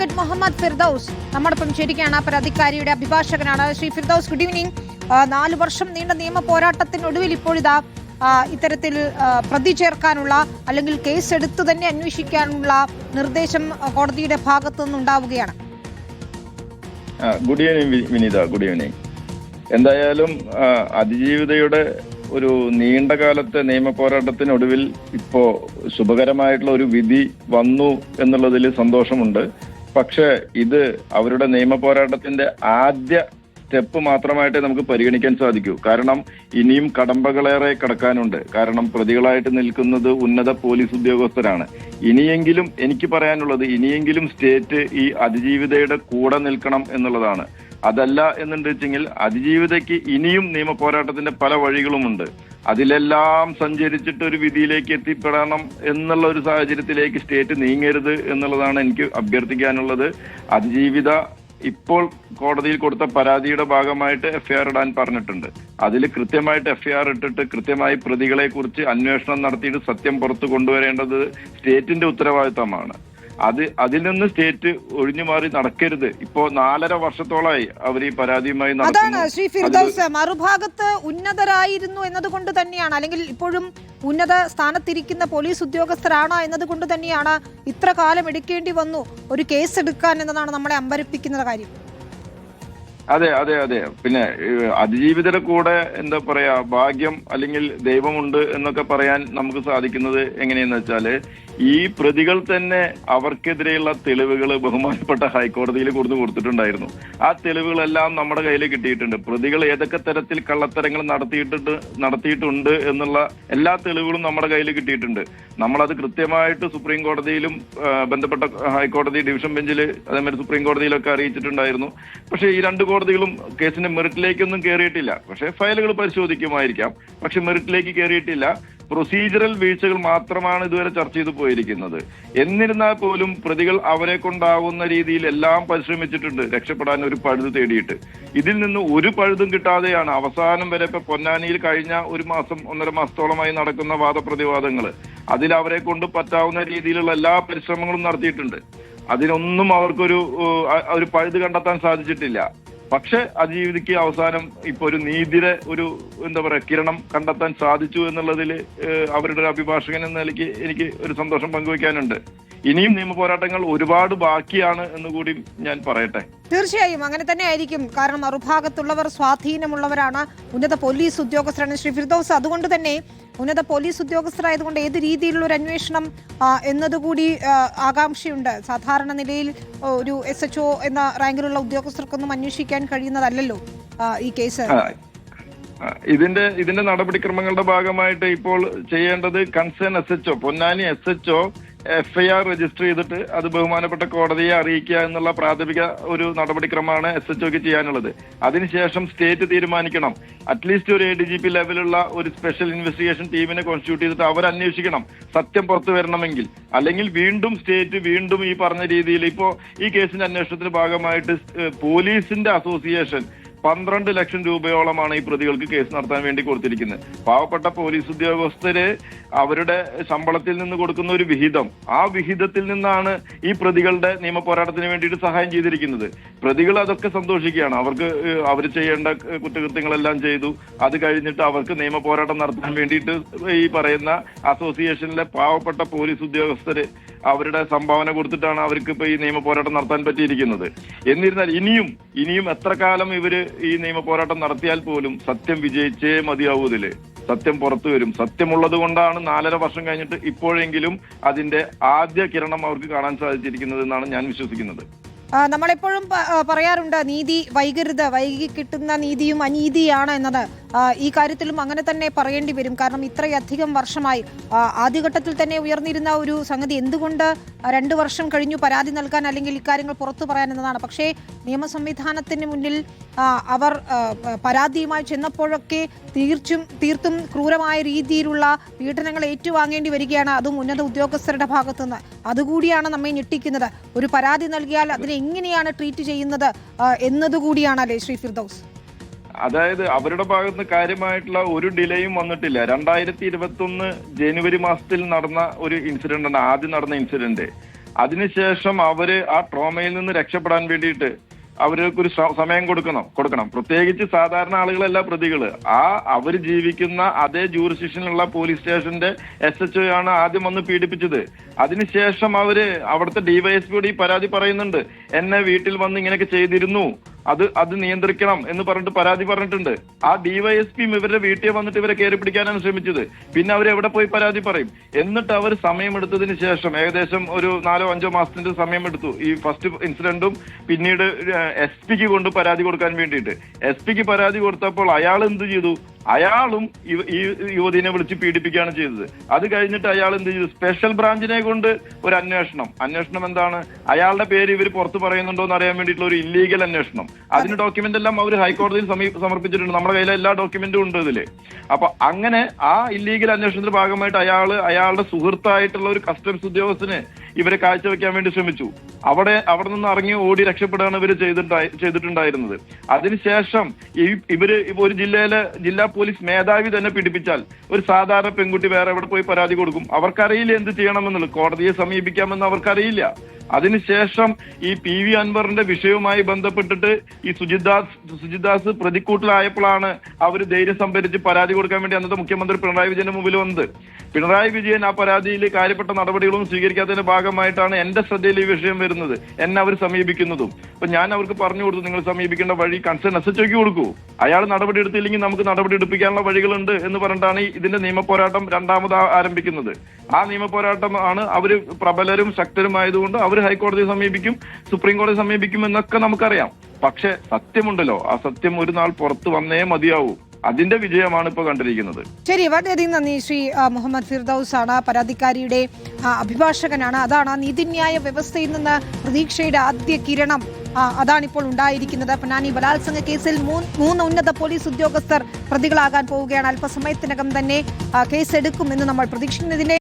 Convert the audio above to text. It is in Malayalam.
അഡ്വക്കേറ്റ് മുഹമ്മദ് ഫിർദൌസ് നമ്മോടൊപ്പം ചേരുകയാണ്. പരാതിക്കാരിയുടെ അഭിഭാഷകനാണ്. Shri Firdous, good evening. 4 വർഷം നീണ്ട നിയമ പോരാട്ടത്തിനൊടുവിൽ ഇപ്പോഴിതാ ഇത്തരത്തിൽ പ്രതി ചേർക്കാനുള്ള അല്ലെങ്കിൽ കേസെടുത്ത് തന്നെ അന്വേഷിക്കാനുള്ള നിർദ്ദേശം കോടതിയുടെ ഭാഗത്തു നിന്നുണ്ടാവുകയാണ്. Good evening Vineetha. Good evening. എന്തായാലും അതിജീവിതയുടെ ഒരു നീണ്ട കാലത്തെ നിയമ പോരാട്ടത്തിനൊടുവിൽ ഇപ്പോ ശുഭകരമായിട്ടുള്ള ഒരു വിധി വന്നു എന്നുള്ളതിൽ സന്തോഷമുണ്ട്. പക്ഷെ ഇത് അവരുടെ നിയമ പോരാട്ടത്തിന്റെ ആദ്യ സ്റ്റെപ്പ് മാത്രമായിട്ട് നമുക്ക് പരിഗണിക്കാൻ സാധിക്കൂ. കാരണം ഇനിയും കടമ്പകളേറെ കടക്കാനുണ്ട്. കാരണം പ്രതികളായിട്ട് നിൽക്കുന്നത് ഉന്നത പോലീസ് ഉദ്യോഗസ്ഥരാണ്. ഇനിയെങ്കിലും എനിക്ക് പറയാനുള്ളത്, ഇനിയെങ്കിലും സ്റ്റേറ്റ് ഈ അതിജീവിതയുടെ കൂടെ നിൽക്കണം എന്നുള്ളതാണ്. അതല്ല എന്നുണ്ടെങ്കിൽ അതിജീവിതയ്ക്ക് ഇനിയും നിയമ പോരാട്ടത്തിന്റെ പല വഴികളുമുണ്ട്. അതിലെല്ലാം സഞ്ചരിച്ചിട്ട് ഒരു വിധിയിലേക്ക് എത്തിപ്പെടണം എന്നുള്ള ഒരു സാഹചര്യത്തിലേക്ക് സ്റ്റേറ്റ് നീങ്ങരുത് എന്നുള്ളതാണ് എനിക്ക് അഭ്യർത്ഥിക്കാനുള്ളത്. അതിജീവിത ഇപ്പോൾ കോടതിയിൽ കൊടുത്ത പരാതിയുടെ ഭാഗമായിട്ട് എഫ്ഐആർ ഇടാൻ പറഞ്ഞിട്ടുണ്ട്. അതിൽ കൃത്യമായിട്ട് എഫ്ഐആർ ഇട്ടിട്ട് കൃത്യമായി പ്രതികളെ കുറിച്ച് അന്വേഷണം നടത്തിയിട്ട് സത്യം പുറത്തു കൊണ്ടുവരേണ്ടത് സ്റ്റേറ്റിന്റെ ഉത്തരവാദിത്തമാണ്. അതിൽ നിന്ന് സ്റ്റേറ്റ് ഒഴിഞ്ഞു മാറി നടക്കരുത്. ഇപ്പോ 4.5 വർഷത്തോളമായി അവർ ഈ പരാതിയുമായി നടക്കുന്നു. ശ്രീ ഫിർദൌസ്, മറുഭാഗത്ത് ഉന്നതരായിരുന്നു എന്നതുകൊണ്ട് തന്നെയാണ്, അല്ലെങ്കിൽ ഇപ്പോഴും ഉന്നത സ്ഥാനത്തിരിക്കുന്ന പോലീസ് ഉദ്യോഗസ്ഥരാണ് എന്നതുകൊണ്ട് തന്നെയാണ് ഇത്ര കാലം എടുക്കേണ്ടി വന്നു ഒരു കേസ് എടുക്കാൻ എന്നതാണ് നമ്മളെ അമ്പരപ്പിക്കുന്ന കാര്യം. അതെ അതെ അതെ. പിന്നെ അതിജീവിതരുടെ കൂടെ എന്താ പറയാ, ഭാഗ്യം അല്ലെങ്കിൽ ദൈവമുണ്ട് എന്നൊക്കെ പറയാൻ നമുക്ക് സാധിക്കുന്നത് എങ്ങനെയെന്ന് വെച്ചാല്, ഈ പ്രതികൾ തന്നെ അവർക്കെതിരെയുള്ള തെളിവുകൾ ബഹുമാനപ്പെട്ട ഹൈക്കോടതിയിൽ കൊടുത്തിട്ടുണ്ടായിരുന്നു. ആ തെളിവുകളെല്ലാം നമ്മുടെ കയ്യിൽ കിട്ടിയിട്ടുണ്ട്. പ്രതികൾ ഏതൊക്കെ തരത്തിൽ കള്ളത്തരങ്ങൾ നടത്തിയിട്ടുണ്ട് എന്നുള്ള എല്ലാ തെളിവുകളും നമ്മുടെ കയ്യിൽ കിട്ടിയിട്ടുണ്ട്. നമ്മളത് കൃത്യമായിട്ട് സുപ്രീം കോടതിയിലും ബന്ധപ്പെട്ട ഹൈക്കോടതി ഡിവിഷൻ ബെഞ്ചിൽ അതേമാതിരി സുപ്രീം കോടതിയിലൊക്കെ അറിയിച്ചിട്ടുണ്ടായിരുന്നു. പക്ഷേ ഈ 2 കോടതികളും കേസിന്റെ മെറിറ്റിലേക്കൊന്നും കയറിയിട്ടില്ല. പക്ഷേ ഫയലുകൾ പരിശോധിക്കുമായിരിക്കാം, പക്ഷെ മെറിറ്റിലേക്ക് കയറിയിട്ടില്ല. പ്രൊസീജറൽ വീഴ്ചകൾ മാത്രമാണ് ഇതുവരെ ചർച്ച ചെയ്തു പോയിരിക്കുന്നത്. എന്നിരുന്നാൽ പോലും പ്രതികൾ അവരെ കൊണ്ടാവുന്ന രീതിയിൽ എല്ലാം പരിശ്രമിച്ചിട്ടുണ്ട് രക്ഷപ്പെടാൻ ഒരു പഴുത് തേടിയിട്ട്. ഇതിൽ നിന്ന് ഒരു പഴുതും കിട്ടാതെയാണ് അവസാനം വരെ ഇപ്പൊ പൊന്നാനിയിൽ കഴിഞ്ഞ 1 മാസം 1.5 മാസത്തോളമായി നടക്കുന്ന വാദപ്രതിവാദങ്ങൾ. അതിൽ അവരെ കൊണ്ട് പറ്റാവുന്ന രീതിയിലുള്ള എല്ലാ പരിശ്രമങ്ങളും നടത്തിയിട്ടുണ്ട്. അതിനൊന്നും അവർക്കൊരു പഴുത് കണ്ടെത്താൻ സാധിച്ചിട്ടില്ല. പക്ഷെ അതിജീവിതയ്ക്ക് അവസാനം ഇപ്പൊ ഒരു നീതിയുടെ ഒരു എന്താ പറയാ കിരണം കണ്ടെത്താൻ സാധിച്ചു എന്നുള്ളതിൽ അവരുടെ ഒരു അഭിഭാഷകൻ എന്ന നിലയ്ക്ക് എനിക്ക് ഒരു സന്തോഷം പങ്കുവയ്ക്കാനുണ്ട്. ഇനിയും നിയമ പോരാട്ടങ്ങൾ ഒരുപാട് ബാക്കിയാണ് എന്ന് കൂടി ഞാൻ പറയട്ടെ. തീർച്ചയായും അങ്ങനെ തന്നെ ആയിരിക്കും. കാരണം മറുഭാഗത്തുള്ളവർ സ്വാധീനമുള്ളവരാണ്, ഉന്നത പോലീസ് ഉദ്യോഗസ്ഥരാണ്. ശ്രീ ഫിർദൌസ്, അതുകൊണ്ട് തന്നെ ഉന്നത പോലീസ് ഉദ്യോഗസ്ഥരായതുകൊണ്ട് ഏത് രീതിയിലുള്ള ഒരു അന്വേഷണം എന്നതുകൂടി ആകാംക്ഷയുണ്ട്. സാധാരണ നിലയിൽ ഒരു SHO എന്ന റാങ്കിലുള്ള ഉദ്യോഗസ്ഥർക്കൊന്നും അന്വേഷിക്കാൻ കഴിയുന്നതല്ലല്ലോ ഈ കേസ്. ഇതിന്റെ നടപടിക്രമങ്ങളുടെ ഭാഗമായിട്ട് ഇപ്പോൾ ചെയ്യേണ്ടത് concern SHO, Ponnani SHO FIR register ചെയ്തിട്ട് അത് ബഹുമാനപ്പെട്ട കോടതിയെ അറിയിക്കുക എന്നുള്ള പ്രാഥമിക ഒരു നടപടിക്രമമാണ് SHOക്ക് ചെയ്യാനുള്ളത്. അതിനുശേഷം സ്റ്റേറ്റ് തീരുമാനിക്കണം. അറ്റ്ലീസ്റ്റ് ഒരു ADGP ലെവലുള്ള ഒരു സ്പെഷ്യൽ ഇൻവെസ്റ്റിഗേഷൻ ടീമിനെ കോൺസ്റ്റിറ്റ്യൂട്ട് ചെയ്തിട്ട് അവർ അന്വേഷിക്കണം സത്യം പുറത്തു വരണമെങ്കിൽ. അല്ലെങ്കിൽ വീണ്ടും സ്റ്റേറ്റ് വീണ്ടും ഈ പറഞ്ഞ രീതിയിൽ ഇപ്പോ ഈ കേസിന്റെ അന്വേഷണത്തിന്റെ ഭാഗമായിട്ട് പോലീസിന്റെ അസോസിയേഷൻ 12 ലക്ഷം രൂപയോളമാണ് ഈ പ്രതികൾക്ക് കേസ് നടത്താൻ വേണ്ടി കൊടുത്തിരിക്കുന്നത്. പാവപ്പെട്ട പോലീസ് ഉദ്യോഗസ്ഥര് അവരുടെ ശമ്പളത്തിൽ നിന്ന് കൊടുക്കുന്ന ഒരു വിഹിതം, ആ വിഹിതത്തിൽ നിന്നാണ് ഈ പ്രതികളുടെ നിയമ പോരാട്ടത്തിന് വേണ്ടിയിട്ട് സഹായം ചെയ്തിരിക്കുന്നത്. പ്രതികൾ അതൊക്കെ സന്തോഷിക്കുകയാണ്. അവർ ചെയ്യേണ്ട കുറ്റകൃത്യങ്ങളെല്ലാം ചെയ്തു. അത് കഴിഞ്ഞിട്ട് അവർക്ക് നിയമ പോരാട്ടം നടത്താൻ വേണ്ടിയിട്ട് ഈ പറയുന്ന അസോസിയേഷനിലെ പാവപ്പെട്ട പോലീസ് ഉദ്യോഗസ്ഥര് അവരുടെ സംഭാവന കൊടുത്തിട്ടാണ് അവർക്ക് ഇപ്പൊ ഈ നിയമ പോരാട്ടം നടത്താൻ പറ്റിയിരിക്കുന്നത്. എന്നിരുന്നാൽ ഇനിയും എത്ര കാലം ഇവര് ഈ നിയമ പോരാട്ടം നടത്തിയാൽ പോലും സത്യം വിജയിച്ചേ മതിയാവൂ. ഇതില് സത്യം പുറത്തു വരും. സത്യമുള്ളത് കൊണ്ടാണ് 4.5 വർഷം കഴിഞ്ഞിട്ട് ഇപ്പോഴെങ്കിലും അതിന്റെ ആദ്യ കിരണം അവർക്ക് കാണാൻ സാധിച്ചിരിക്കുന്നത് എന്നാണ് ഞാൻ വിശ്വസിക്കുന്നത്. നമ്മളെപ്പോഴും പറയാറുണ്ട്, നീതി വൈകരുത്, വൈകി കിട്ടുന്ന നീതിയും അനീതിയാണ് എന്നത്. ഈ കാര്യത്തിലും അങ്ങനെ തന്നെ പറയേണ്ടി വരും. കാരണം ഇത്രയധികം വർഷമായി ആദ്യഘട്ടത്തിൽ തന്നെ ഉയർന്നിരുന്ന ഒരു സംഗതി എന്തുകൊണ്ട് 2 വർഷം കഴിഞ്ഞു പരാതി നൽകാൻ അല്ലെങ്കിൽ ഇക്കാര്യങ്ങൾ പുറത്തു പറയാൻ എന്നതാണ്. പക്ഷേ നിയമ സംവിധാനത്തിന് മുന്നിൽ അവർ പരാതിയുമായി ചെന്നപ്പോഴൊക്കെ തീർത്തും ക്രൂരമായ രീതിയിലുള്ള പീഡനങ്ങൾ ഏറ്റുവാങ്ങേണ്ടി വരികയാണ്, അതും ഉന്നത ഉദ്യോഗസ്ഥരുടെ ഭാഗത്തുനിന്ന്. അതുകൂടിയാണ് നമ്മെ ഞെട്ടിക്കുന്നത്. ഒരു പരാതി നൽകിയാൽ അതിനെ എങ്ങനെയാണ് ട്രീറ്റ് ചെയ്യുന്നത് എന്നതുകൂടിയാണല്ലേ ശ്രീ ഫിർദൌസ്? അതായത് അവരുടെ ഭാഗത്ത് കാര്യമായിട്ടുള്ള ഒരു ഡിലേയും വന്നിട്ടില്ല. 2021 ജനുവരി മാസത്തിൽ നടന്ന ഒരു ഇൻസിഡന്റ് ആണ് ആദ്യം നടന്ന ഇൻസിഡന്റ്. അതിനുശേഷം അവര് ആ ട്രോമയിൽ നിന്ന് രക്ഷപ്പെടാൻ വേണ്ടിയിട്ട് അവർക്ക് ഒരു സമയം കൊടുക്കണം. പ്രത്യേകിച്ച് സാധാരണ ആളുകളല്ല പ്രതികള്. അവർ ജീവിക്കുന്ന അതേ ജൂറിസ്ഡിക്ഷനിലുള്ള പോലീസ് സ്റ്റേഷന്റെ SHO ആണ് ആദ്യം വന്ന് പീഡിപ്പിച്ചത്. അതിനുശേഷം അവിടുത്തെ ഡിവൈഎസ്പിയോട് ഈ പരാതി പറയുന്നുണ്ട്. എന്നെ വീട്ടിൽ വന്ന് ഇങ്ങനെയൊക്കെ ചെയ്തിരുന്നു, അത് നിയന്ത്രിക്കണം എന്ന് പറഞ്ഞിട്ട് പരാതി പറഞ്ഞിട്ടുണ്ട്. ആ ഡിവൈഎസ്പിയും ഇവരുടെ വീട്ടിൽ വന്നിട്ട് ഇവരെ കയറി പിടിക്കാനാണ് ശ്രമിച്ചത്. പിന്നെ അവരെവിടെ പോയി പരാതി പറയും? എന്നിട്ട് അവർ സമയമെടുത്തതിന് ശേഷം ഏകദേശം ഒരു 4-5 മാസത്തിന്റെ സമയമെടുത്തു ഈ ഫസ്റ്റ് ഇൻസിഡന്റും പിന്നീട് SP-ക്ക് കൊണ്ട് പരാതി കൊടുക്കാൻ വേണ്ടിയിട്ട്. SP-ക്ക് പരാതി കൊടുത്തപ്പോൾ അയാൾ എന്ത് ചെയ്തു? അയാളും ഈ യുവതിനെ വിളിച്ച് പീഡിപ്പിക്കുകയാണ് ചെയ്തത്. അത് കഴിഞ്ഞിട്ട് അയാൾ എന്ത് ചെയ്തു? സ്പെഷ്യൽ ബ്രാഞ്ചിനെ കൊണ്ട് ഒരു അന്വേഷണം എന്താണ്? അയാളുടെ പേര് ഇവർ പുറത്ത് പറയുന്നുണ്ടോ എന്ന് അറിയാൻ വേണ്ടിയിട്ടുള്ള ഒരു ഇല്ലീഗൽ അന്വേഷണം. അതിന് ഡോക്യുമെന്റ് എല്ലാം അവർ ഹൈക്കോടതിയിൽ സമർപ്പിച്ചിട്ടുണ്ട്. നമ്മുടെ കയ്യിലെ എല്ലാ ഡോക്യുമെന്റും ഉണ്ട് ഇതില്. അപ്പൊ അങ്ങനെ ആ ഇല്ലീഗൽ അന്വേഷണത്തിന്റെ ഭാഗമായിട്ട് അയാളുടെ സുഹൃത്തായിട്ടുള്ള ഒരു കസ്റ്റംസ് ഉദ്യോഗസ്ഥന് ഇവരെ കാഴ്ചവെക്കാൻ വേണ്ടി ശ്രമിച്ചു. അവിടെ നിന്ന് ഇറങ്ങി ഓടി രക്ഷപ്പെടുകയാണ് ഇവർ ചെയ്തിട്ടുണ്ടായിരുന്നത്. അതിനുശേഷം ഇവര് ഒരു ജില്ലാ പോലീസ് മേധാവി തന്നെ പീഡിപ്പിച്ചാൽ ഒരു സാധാരണ പെൺകുട്ടി വേറെ എവിടെ പോയി പരാതി കൊടുക്കും? അവർക്കറിയില്ല എന്ത് ചെയ്യണമെന്നുള്ളത്. കോടതിയെ സമീപിക്കാമെന്ന് അവർക്കറിയില്ല. അതിനുശേഷം ഈ PV അൻവറിന്റെ വിഷയവുമായി ബന്ധപ്പെട്ടിട്ട് ഈ സുജിദാസ് പ്രതിക്കൂട്ടിലായപ്പോഴാണ് അവർ ധൈര്യം സംഭരിച്ച് പരാതി കൊടുക്കാൻ വേണ്ടി അന്നത്തെ മുഖ്യമന്ത്രി പിണറായി വിജയന്റെ മുമ്പിൽ വന്നത്. പിണറായി വിജയൻ ആ പരാതിയിൽ കാര്യപ്പെട്ട നടപടികളൊന്നും സ്വീകരിക്കാത്തതിന്റെ ഭാഗമായിട്ടാണ് എന്റെ ശ്രദ്ധയിൽ ഈ വിഷയം വരുന്നത്, എന്നെ അവർ സമീപിക്കുന്നതും. അപ്പൊ ഞാൻ അവർക്ക് പറഞ്ഞു കൊടുത്തു, നിങ്ങൾ സമീപിക്കേണ്ട വഴി കൺസേൺ SHOയ്ക്ക് കൊടുക്കൂ. അയാൾ നടപടി എടുത്തില്ലെങ്കിൽ നമുക്ക് നടപടി എടുപ്പിക്കാനുള്ള വഴികളുണ്ട് എന്ന് പറഞ്ഞിട്ടാണ് ഇതിന്റെ നിയമപോരാട്ടം രണ്ടാമത് ആരംഭിക്കുന്നത്. ആ നിയമപോരാട്ടം ആണ് അവര് പ്രബലരും ശക്തരുമായതുകൊണ്ട് അവർ ഹൈക്കോടതിയെ സമീപിക്കും, സുപ്രീം കോടതിയെ സമീപിക്കും എന്നൊക്കെ നമുക്കറിയാം. പക്ഷെ സത്യമുണ്ടല്ലോ, ആ സത്യം ഒരു നാൾ പുറത്തു വന്നേ മതിയാവൂ. അതിന്റെ വിജയമാണ് ഇപ്പൊ കണ്ടിരിക്കുന്നത്. ശരി, വളരെയധികം നന്ദി. ശ്രീ മുഹമ്മദ് ഫിർദൌസ് ആണ്, പരാതിക്കാരിയുടെ അഭിഭാഷകനാണ്. അതാണ് നീതിന്യായ വ്യവസ്ഥയിൽ നിന്ന് പ്രതീക്ഷയുടെ ആദ്യ കിരണം അതാണിപ്പോൾ ഉണ്ടായിരിക്കുന്നത്. പൊന്നാനി ബലാത്സംഗ കേസിൽ 3 ഉന്നത പോലീസ് ഉദ്യോഗസ്ഥർ പ്രതികളാകാൻ പോവുകയാണ്. അല്പസമയത്തിനകം തന്നെ കേസെടുക്കുമെന്ന് നമ്മൾ പ്രതീക്ഷിക്കുന്നതിന്റെ